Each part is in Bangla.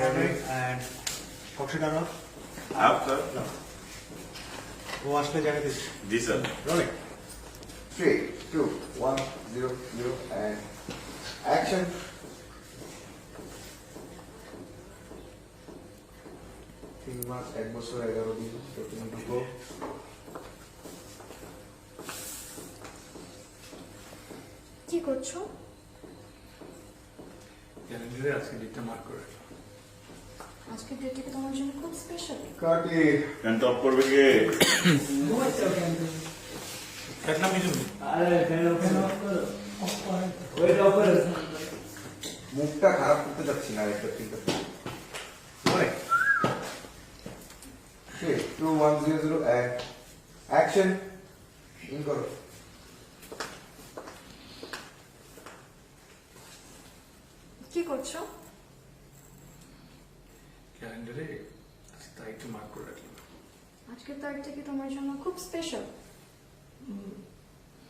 Ready and কক্সে টানো आप सर ও আসলে জায়গা this ji sir rolling 3, 2, 1, 0, 0, and action. তিন মাস 1 বছর 11 দিন তুমি ঢুকো। কি করছো? ক্যালেন্ডারে আজকে ডেটটা মার্ক করে রাখো। আজকের ডেটটা কি তোমার জন্য খুব স্পেশাল? কাটি। ফ্যান টপ করবে কে দেখলাম কিছু মুখটা খারাপ করতে যাচ্ছি না একটা ঠিক আছে। Rolling 3, 2, 1, 0, 0, and action. ইন করো। কি করছো? ক্যালেন্ডারে আজকে তারিখটা মার্ক করে রাখলাম। আজকের তারিখটা কি তোমার জন্য খুব স্পেশাল?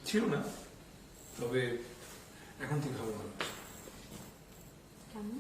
ছিল না, তবে এখন থেকে ভালো মনে হচ্ছে। কেমন?